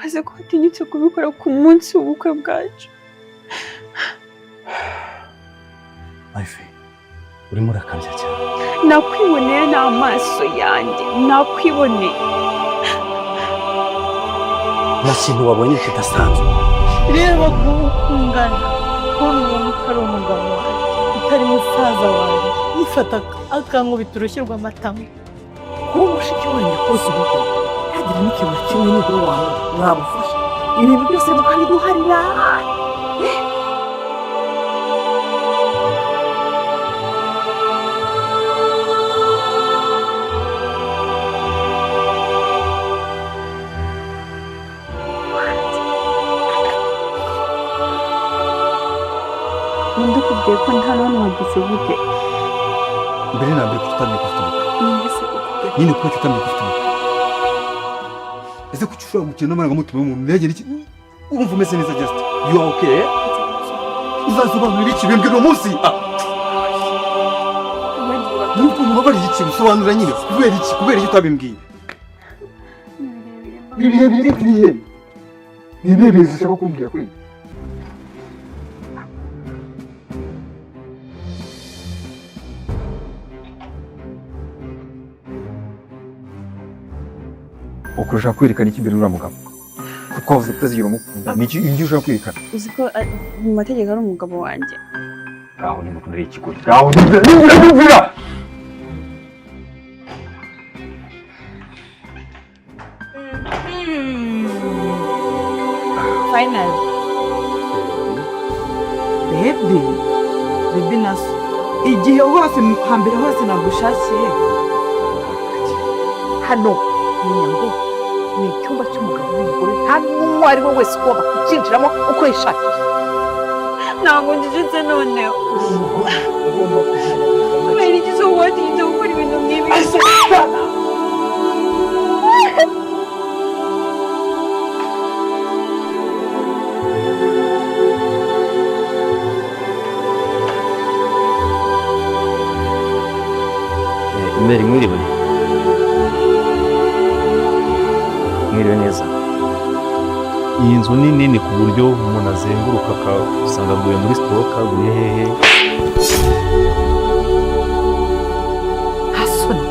aze ko atinyutse kubikora ku munsi w'ubukwe bwacu. Ife, urimo urakabya cyane. Nakwiboneye n'amaso yanjye, nakwiboneye. Nta kintu wabonye kidasanzwe. Reba ko ukungana, ko ari umugabo wanjye, utari musaza wanjye, yifata akankubita urushyi rw'amatama. Kuba mushiki wanjye kose ubukwe, ntagira n'ikintu kimwe n'ibyo wamufasha. Ibintu byose mukabiduharira. Ndakubwiye ko nta n'umwe wagize gute. Mbere na mbere kutamenya ko ufite ubukwe. Nyine kuko utamenya ko ufite ubukwe. Ese kuki ushobora gukina n'amarangamutima y'umuntu ntiyagire iki? Urumva umeze neza just. You are okay? Uzasobanurira iki bembwira uwo munsi? Nubwo umubabariye iki usobanura nyine kubera iki utabimbwiye? Ibihe ushaka kumbwira kuri? Ukurusha kwerekana iki imbere uriya mugabo kuko wavuze kutazigira umukunda ni iki ibyo ushaka kwerekana? Uzi ko mu mategeko ari umugabo wanjye. Aho ni mukunda ikigori. Aho ni Final. Baby naso. Igihe hose hambere hose nagushakiye. Hano Nyina ni icyumba cy'umugabo n'umugore, nta n'umwe ari we wese ugomba kucyinjiramo uko yishakiye. Ntabwo njijitse noneho. Kubera iki so watinze gukora ibintu nk'ibi? Mbere mwiriwe neza. Iyi nzu ni nini ku buryo umuntu azenguruka akasanga aguye muri sitoke, aguye hehe. Hasoni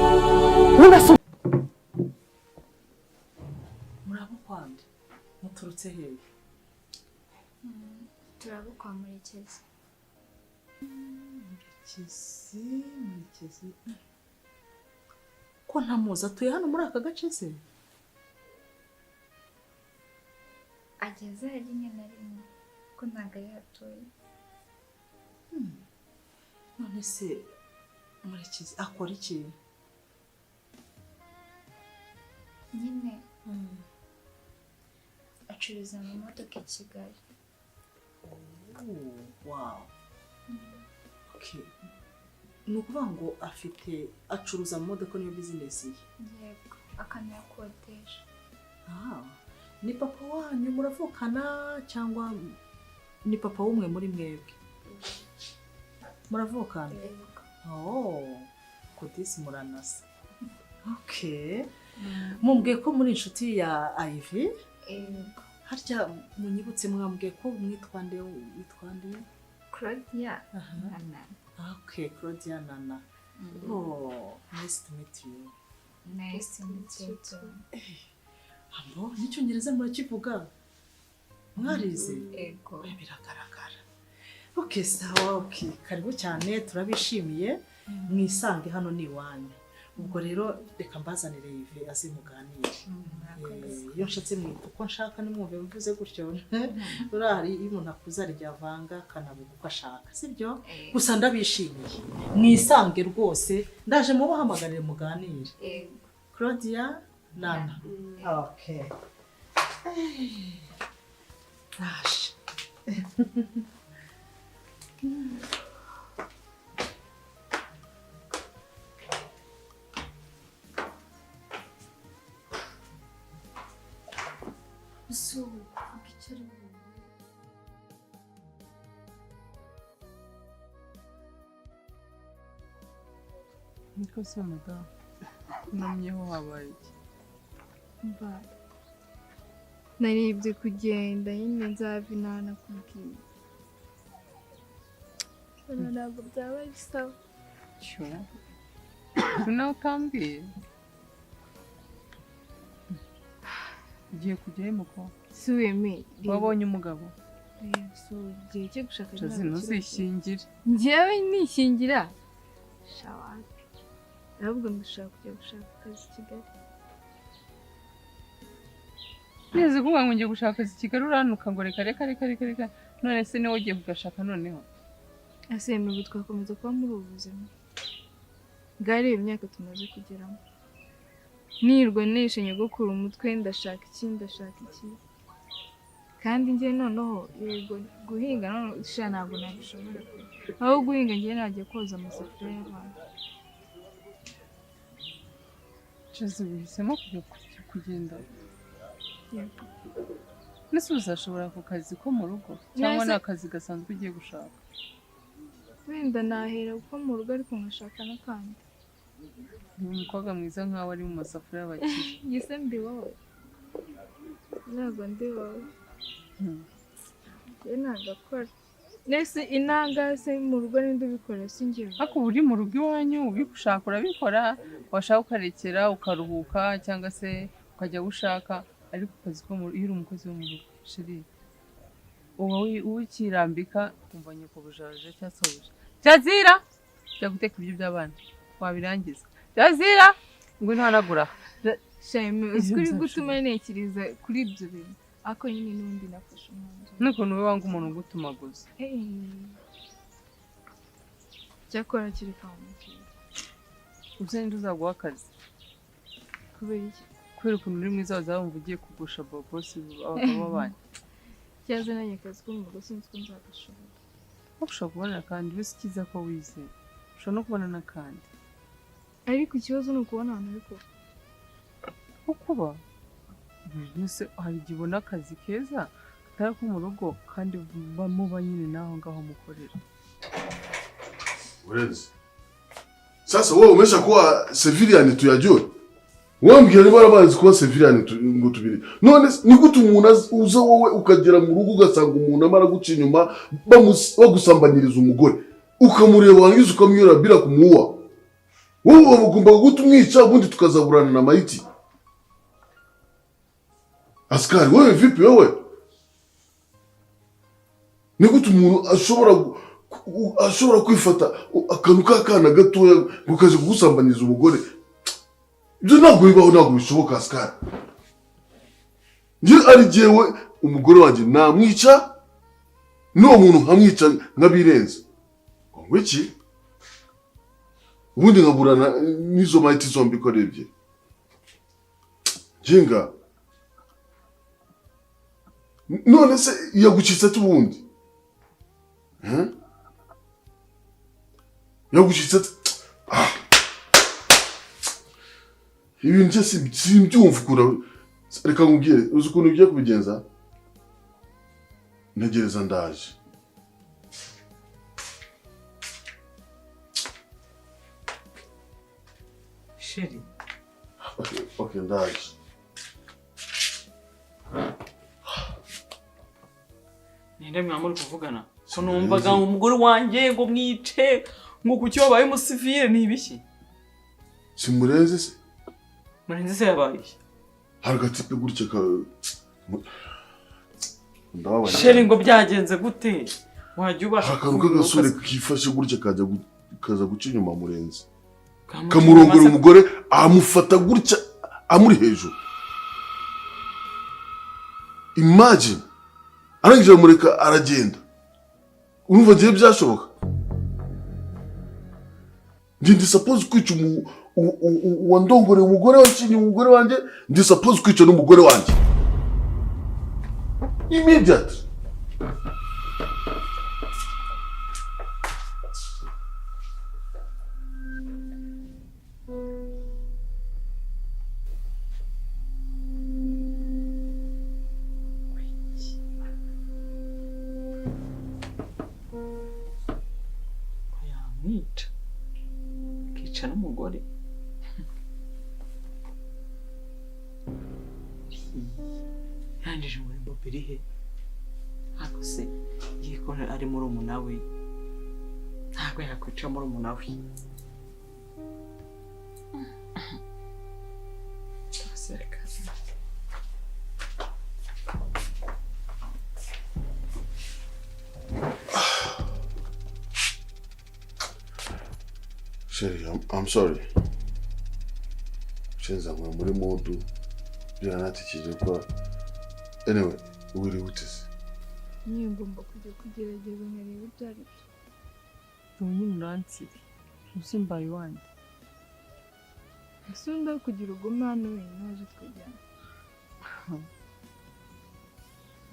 urasoma muramukwande muturutse hehe? Turabukwa Murekezi. Murekezi ko ntamuzi atuye hano muri aka gace se? Ageze rimwe na rimwe ko ntabwo yahatuye. None se Murekezi akora iki? Nyine acuruza mu modoka i Kigali. Wow. Okay. Ni ukuvuga ngo acuruza mu modoka niyo bizinesi ye? Yego, akanayakodesha. Ni papa wanyu muravukana cyangwa ni papa w'umwe muri mwebwe? Muravukana? Kodisi muranasa. Okay. Mumbwiye ko muri inshuti ya Ivy? Yego. Harya munyibutse mwambwiye ko witwa nde? Claudia Nana. Okay, Claudia Nana. Nice to meet you. Nice to meet you too. Abo, n'icyongereza murakivuga? Mwarize? Yego. Biragaragara. Okay, sawa, okay. Karibu cyane, turabishimiye. Mwisange hano ni iwanyu. Ubwo rero reka mbazanire Ivy aze muganire. Iyo nshatse mwita uko nshaka nimwumve mvuze gutyo. Urahari iyo umuntu akuze aryavanga kanavuga uko ashaka, sibyo? Gusa ndabishimiye. Mwisange rwose, ndaje mubahamagarire muganire. Yego. Claudia Nana. Okay. Gosh. So, picture niko se madamu namyeho habaye iki? mba naribye kugenda nyine nzava inaha nakubwiye. Ntabwo byaba ari sawa. Shora. Nawe utambwiye. Ugiye kujyayo muko? Si wemeye. Wabonye umugabo? So igihe cyo gushaka ntuzishyingire. Njyewe nishingira. Shawati. Ahubwo ndashaka kujya gushaka akazi i Kigali. Neze kuvuga ngo ngiye gushaka akazi i Kigali uranuka ngo reka. None se niwe ugiye kugashaka noneho? Ese mwebwe twakomeza kuba muri ubu buzima. Bwari imyaka tumaze kugeramo. Nirwa nishe nyogokuru umutwe ndashaka iki. Kandi njye noneho yego guhinga none sha ntabwo nabishobora. Aho guhinga njye nagiye koza amasafuriya y'abantu. Cyose bihisemo kugenda. Nese uzashobora ku kazi ko mu rugo cyangwa ni akazi gasanzwe ugiye gushaka? Wenda nahera uko mu rugo ariko ngashaka n'akandi. Ni umukobwa mwiza nkawe ari mu masafuriya y'abakire. Yise ndi wowe. Ntabwo ndi wowe. Nagakora. Nese inanga se mu rugo ninde ubikora singiye. Ako uri mu rugo iwanyu ubikushaka urabikora, washaka ukarekera ukaruhuka cyangwa se ukajya gushaka, ariko akazi ko iyo uri umukozi wo mu rugo shiri uba ukirambika kumva nyoko bujaje cyasohoje. Jazira jya guteka ibyo by'abana wabirangiza. Jazira ngo ntanagura. Shame uskuri gutuma nekiriza kuri ibyo bintu. Ako nyine n'undi nafashe umwanzuro. Nuko niwe wanga umuntu ugutumaguza. Cyakora kiri kamukira. Uzende uzaguha akazi. Kubera iki? Kubera ukuntu uri mwiza wazabumva ugiye kugusha bosi abagabo b'abandi. Cyazananye akazi ko mu rugo sinzi ko nzagashobora. Ushobora kubona kandi wese ikiza ko wize. Ushobora no kubona n'akandi. Ariko ikibazo ni ukubona ahantu ariko. Ukuba mbese hari igihe ubona akazi keza katari ko mu rugo kandi muba nyine naho ngaho mukorera. Urenze. Sasa wewe umeshakuwa civilian tuyajue. Wewe mbwira barabazi kuba civilian ngo tubiri. None ni gute umuntu uza wowe ukagera mu rugo ugasanga umuntu amara guca inyuma bagusambanyiriza umugore. Ukamureba wangiza ukamwira bila kumuua. Wowe bagomba gutumwica ubundi tukazaburana na maiti. Askari wewe vipi wewe? Ni gute umuntu ashobora kwifata akantu k'akana gatoya gukaje kugusambanyiriza umugore? Ibyo ntabwo bibaho, ntabwo bishoboka askari. Njye ari jewe umugore wanjye namwica n'uwo muntu nkamwica nkabirenza. Wiki ubundi nkaburana n'izo maiti zombi ko rebye. Jinga none se yagucitse tubundi? Yagucitse ibintu simbyumva kura. Reka nkubwire uzi ukuntu ugiye kubigenza? Ntegereza ndaje. Sheri. Okay, ndaje. Ninde mwamuri kuvugana? So numvaga umugore wanjye ngo mwice ngo kuki wabaye umusivile ni ibiki? Simurenze se? Murenze se yabaye. Hagati pe gutya ka ndababona. Sheri ngo byagenze gute? Wajya ubasha akaruka gasore kifashe gutya kaza guca inyuma murenze. Kamurongora umugore amufata gutya amuri hejuru. Imagine arangije amureka aragenda. Urumva gihe byashoboka? Ndi suppose kwica wandongore umugore wanjye umugore wanjye, ndi suppose kwica n'umugore wanjye. Immediate. Kica n'umugore. Yandije biri he ntabwo se ngiye ko ari murumuna we ntabwo yakwica murumuna we Sherry, I'm sorry. Chenza mwe muri modu byanatikije ko anyway uri utese. Niyo ngomba kujya kugerageza nkareba ibyo ari byo. Unyine uransiri usimbaye wandi ese nda kugira ugume hano wenyine waje twajyana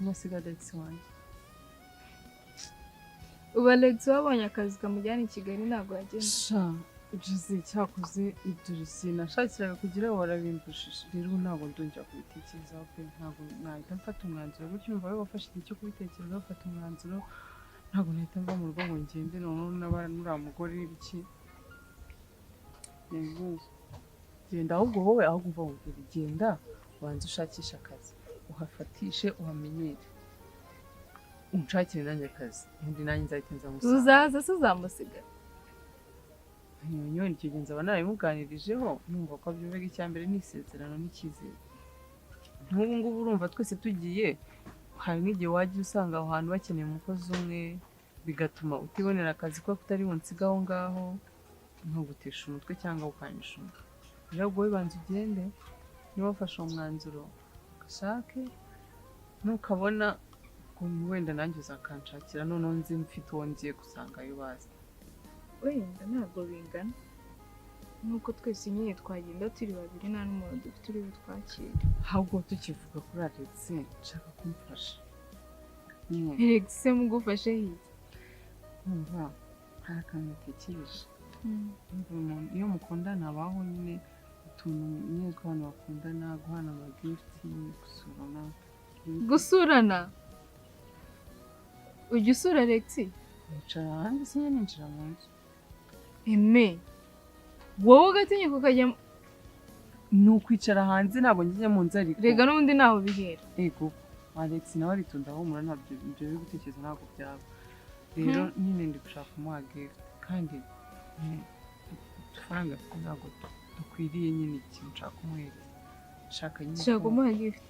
nasiga Alex wanjye ubu Alex wabonye akazi kamujyana i Kigali ntabwo yagenda sha ugize cyakoze idurisi nashakiraga kugira ngo warabimbushije rero ntabwo ndongera kubitekerezaho pe ntabwo nahita mfata umwanzuro gutyo umva we wafashe igihe cyo kubitekerezaho ufata umwanzuro ntabwo nahita mva mu rugo ngo ngende noneho n'uriya mugore n'ibiki genda ahubwo wowe aho kumva ngo genda ubanze ushakisha akazi uhafatishe uhamenyere unshakire nanjye akazi ubundi nanjye nzahita nza musanga uzaza se uzamusiga nyonyine icyo gihe nzaba narabimuganirijeho numva ko abyumvaga icya mbere n'isezerano n'icyizere nk'ubu ngubu urumva twese tugiye hari n'igihe wajya usanga aho hantu bakeneye umukozi umwe bigatuma utibonera akazi kuko utari bunsiga aho ngaho ntugutesha umutwe cyangwa ukanyisha umutwe rero wowe banza ugende niba wafashe uwo mwanzuro ugashake nukabona wenda nanjye uzakanshakira noneho nzi mfite uwo ngiye gusangayo bazi wenda ntabwo bingana nuko twese nyine twagenda turi babiri nta n'umuntu dufite uri butwakire ahubwo tukivuga kuri Alex nshaka kumufasha Alex se mugufashe hirya numva hari akantu gatekereje iyo mukundana habaho nyine utuntu nyine tw'abantu bakundana guhana amagifti gusurana ujya usura Alex nicara hanze sinya ninjira mu nzu eme wowe ugatinyuka ukajya ni ukwicara hanze ntabwo njya mu nzu ariko rega n'ubundi ntaho bihera ego Alex nawe aritonda ahumura ntabyo ibyo biri gutekereza ntabwo byaba rero nyine ndi gushaka kumuha gift kandi udufaranga ntabwo dukwiriye nyine ikintu nshaka kumuhereza nshaka nyine ushaka kumuha gift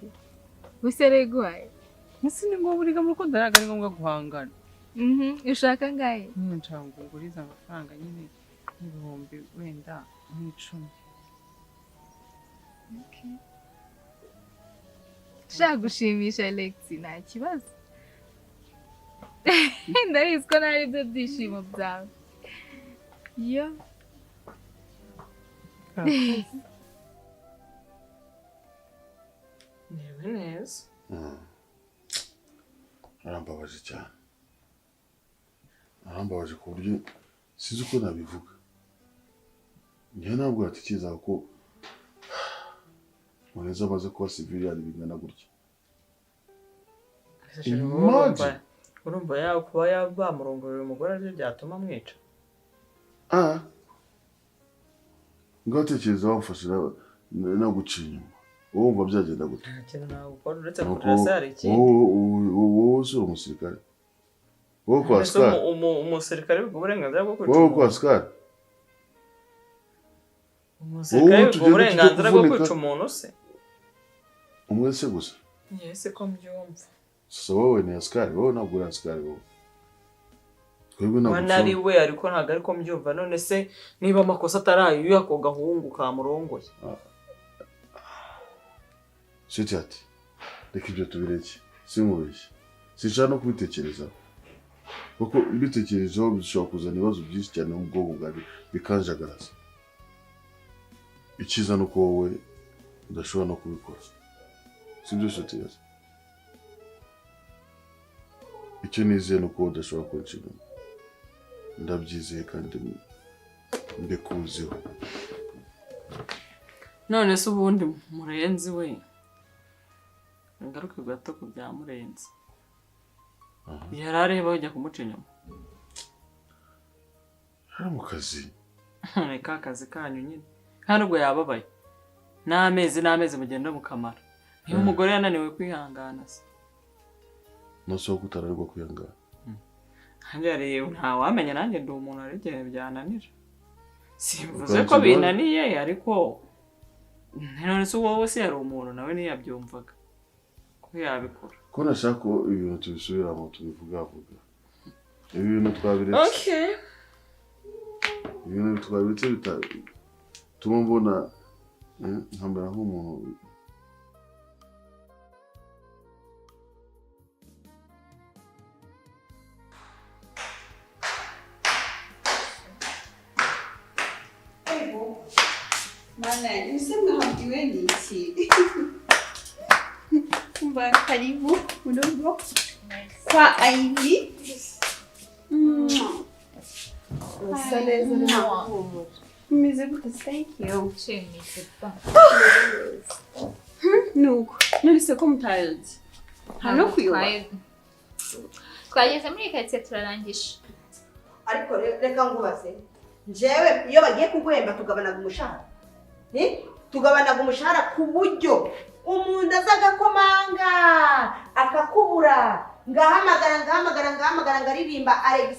gusa reguhaye ese ni ngombwa uriga mu rukundo ntabwo ari ngombwa guhangana ushaka ngahe nyine nshaka ngo ngurize amafaranga nyine n'ibihumbi wenda n'icumi ushaka gushimisha Alex nta kibazo ndabizi ko ntari byo byishimo byawe yo niwe neza arambabaje cyane arambabaje ku buryo sinzi uko nabivuga njyewe ntabwo natekerezaga ko Muneza amaze kuba civilian bingana gutya urumva yawe kuba bamurongorera umugore aribyo byatuma amwica ngatekereza wamfashe no guca inyuma wowe wumva byagenda gute nta kintu nawe ukora uretse kurira se hari ikindi wowe si umusirikare wowe kwa Askari umusirikare biguha uburenganzira bwo kwica wowe kwa Askari umusirikare biguha uburenganzira bwo kwica umuntu se umwe se gusa yese ko mbyumva sasa wowe ni Askari wowe ntabwo uri Askari wowe twebwe ntabwo nari we ariko ntabwo ariko mbyumva none se niba amakosa atarayo ako gahungu kamurongoye shiti ati reka ibyo tubireke sinkubeshye sinshaka no kubitekerezaho kuko mbitekerejeho bishobora kuzana ibibazo byinshi cyane mu bwonko bwawe bikanjagaraza icyiza ni uko wowe udashobora no kubikora sibyo shiti yaza icyo nizeye ni uko udashobora kunca inyuma ndabyizeye kandi mbikuziho none se ubundi murenzi we ngaruke gato ku bya murenzi yari areba bajya kumuca inyuma hari mu kazi ni ka kazi kanyu nyine nta nubwo yababaye n'amezi mugenda mukamara niba umugore yananiwe kwihangana se Nosoko utararigwa kuyangana. Hanjye rero nta wamenya nanjye ndi umuntu ari igihe byananira. Simvuze ko binaniye ariko none se wowe se yari umuntu nawe ntiyabyumvaga ko yabikora. Ko nashaka ko ibintu tubisubiramo tubivuga. Ibintu twabiretse. Okay. Ibintu twabiretse bituma mbona nkambara nk'umuntu. Mana, nisema hamdiwe niki. Kumba karibu mdogo kwa Aline. Usaneze n'umuhumuro. Umeze gute? Thank you. Nshimishije pa. Nuko nonese ko mutayoze hano kwiba Twageze muri karitsiye turarangisha. Ariko reka ngubaze njyewe iyo bagiye kuguhemba tugabanaga umushahara tugabanaga umushahara ku buryo umuntu aza agakomanga akakubura ngahamagara ngaririmba Alex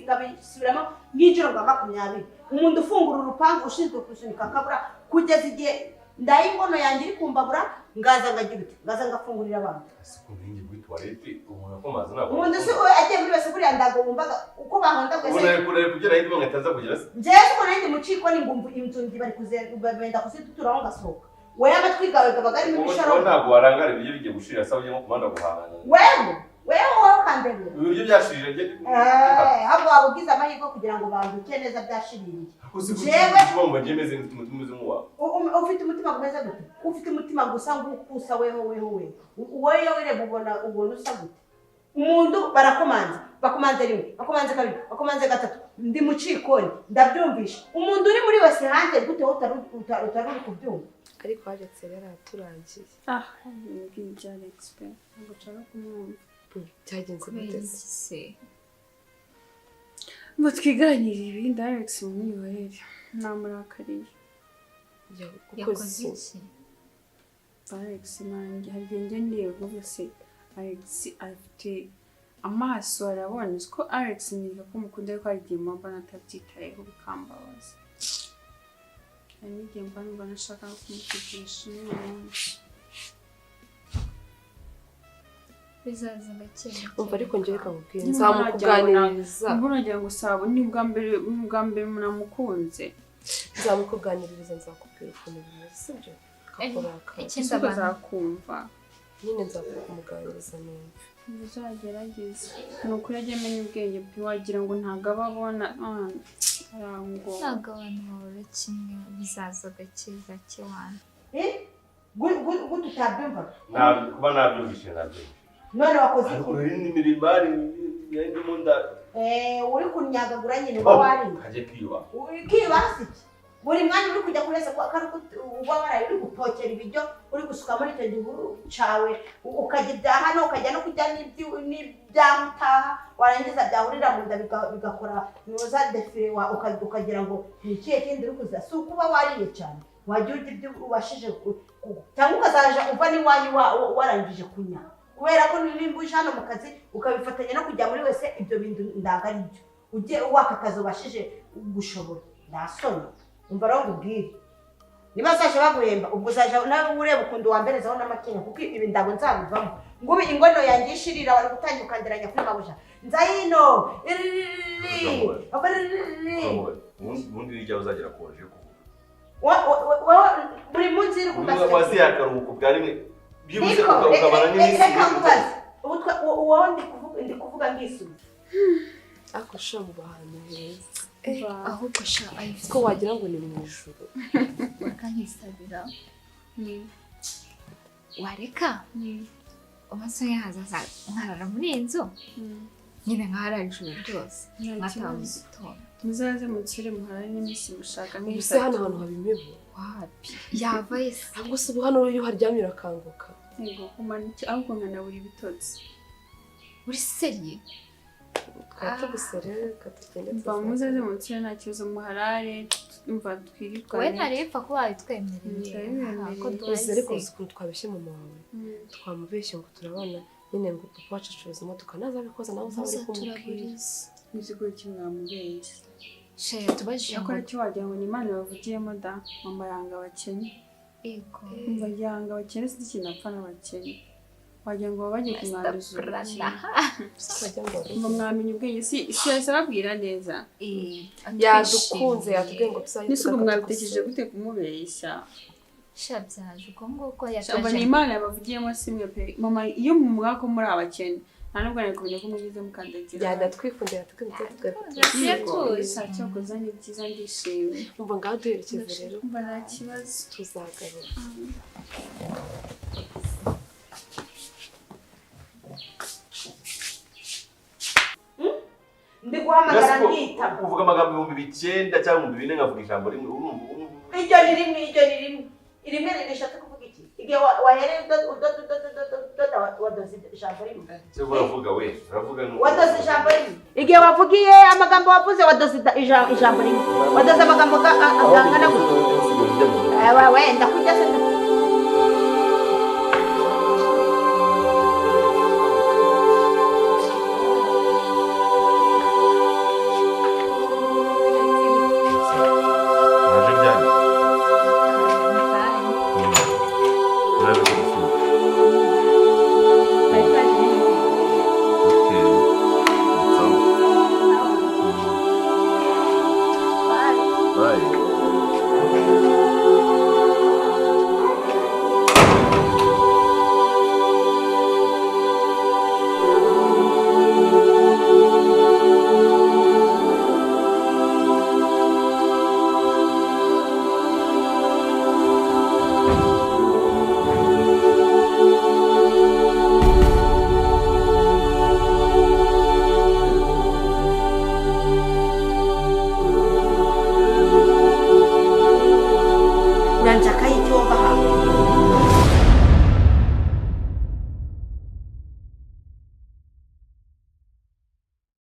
gabisubiramo nk'ijoro rwa 20 umuntu ufungura urupangu ushinzwe kusunika akabura kugeza igihe ndayingono yanjye iri kumbabura ngaza ngafungurira abantu Sikungi gwitwarete umuntu akomaza nabo umuntu se agiye muri wese kuriya ndago wumvaga uko bahonda gwese Ubona kugera hindi bamwetaza kugira se Jesu ko nandi muciko ni ngumvu inzundi bari kuzenda kusiduturaho ngasohoka wewe amatwigawe gabagari mu bisharo ntabwo warangara ibyo bigiye gushira sabye nko kumanda guhangana wewe kandebe ibyo byashirije nge habo abugize amahirwe kugira ngo banduke neza byashiririye jewe bomba jemeze umutima nk'uwa ufite umutima gumeze gute ufite umutima gusa ngukusa weho wowe ureba ubona usa gute umuntu bakomanze rimwe bakomanze kabiri bakomanze gatatu ndi mu cikoni ndabyumvisha umuntu uri muri wese hanze gute utari kubyumva Ariko Alex rero aturangiye. nibyo Alex pe ngo cyane kumwumva Cyagenze gute se? ngo twiganire ibindi Alex mu miyoborere namurakariye Yakoze iki? Alex nanjye harigenge ndiye rwose Alex afite amaso arabona ko Alex niga ko mukunda ariko arigiye mba natabyitayeho bikambabaza nigiye mba nashaka kumukigisha n'umunsi Bizaza gake. Umva ariko ngiye kakubwira nzamukuganiriza. Mburagira ngo sabo ni bwa mbere munamukunze. Nzamukuganiriza nzakubwira ukuntu bimeze sibyo? Kakoraka. Ikindi bazakumva. Nyine nzakumuganiriza numva. Uzagerageza. Nukuri ajye amenya ubwenge bwe wagira ngo ntago ababona arango. Ntago abantu bahora kimwe bizaza gake wana. Gutu tabyumva kuba nabyumvise nabyo none wakoze iki uri ni miribari yandi munda uri kunyagagura nyine wari kaje kiba siki buri mwanya uri kujya kureza karuko uba waraye uri gutokera ibiryo uri gusuka muri icyo gihuru cawe ukajya hano ukajya no kujya n'ibyamutaha warangiza byahurira mu nda bigakora noza defire ukagira ngo ni ikihe kindi uri kuza si ukuba wariye cyane wajya urya ibyo ubashije cyangwa ukazaja uva n'iwanyu warangije kunya kubera ko nimba uje hano mu kazi ukabifatanya no kujya muri wese ibyo bintu ndaga ari byo ujye waka kazi ubashije gushobora ndasoni umva rero ngubwire niba zaje baguhemba ubwo zaje nawe ureba ukundi wamberezaho n'amakinya kuko ibi ndago nzabivamo ngubi ingono yanjye ishirira wari gutangira ukandiranya kuri mabuja nzayino ubundi nijya uzagera koje buri munsi iri kubaza wazi yakaruhuko bwa rimwe byibuze ukabana n'imisi reka kubaza uwo ndi kuvuga ngisubiza Ako sha mu bahantu heza. Ahubwo sha ayifite ko wagira ngo ni mu ijuru. Bakanisabira. Wareka? Umunsi yahazaza nkarara muri inzu. Nyine nkara ijuru ryose. Nkataha mu gitondo. Muzaze mutsire muharane n'imisi mushaka nk'ibisa hano hantu habimebo. Wapi? Yava ese. Ahubwo se hano iyo haryamye urakanguka. Yego kumaniki ahubwo nkanabura ibitotsi. Uri seriye? twatugusere katugende mva muzaze munsire nta kibazo muharare mva twirirwane wowe ntari bipfa kuba wabitwemereye ko tuzi ariko uzi ukuntu twabeshye mama wawe twamubeshye ngo turabona nyine ngo papa wacu acuruza imodoka nazabikoza nawe uzaba uri kumubwira n'ikigo kimwamubeshye shaya tubajije yakora icyo wagira ngo ni Imana bavugiyemo da mama yanga abakene mva yanga abakene sinzi ikintu apfa n'abakene wagira ngo baba bagiye kumwanduza ubukene mwamenya ubwenge si yahise ababwira neza yadukunze yatubwiye ngo tuzajye n'isuku mwabitekereje gute kumubeshya sha byaje uko nguko yatwaje ni Imana yabavugiyemo simwe pe mama iyo mu mwaka muri abakene nta nubwo ari kumenya ko mugize mukandagira yadatwikundira tukamutse tugakoza cyakoze ni byiza ndishimye umva ngaho duherekeze rero umva nta kibazo tuzagaruka ndi guhamagara nditaba uvuga amagambo 9,000 cyangwa 4,000 ngavuga ijambo rimwe urumva iryo ni rimwe irimwe rishatse kuvuga iki igihe wahereye wadoze ijambo rimwe cyo uravuga we uravuga wadoze ijambo rimwe igihe wavugiye amagambo wavuze wadoze ijambo rimwe wadoze amagambo angana gutya wenda kujya se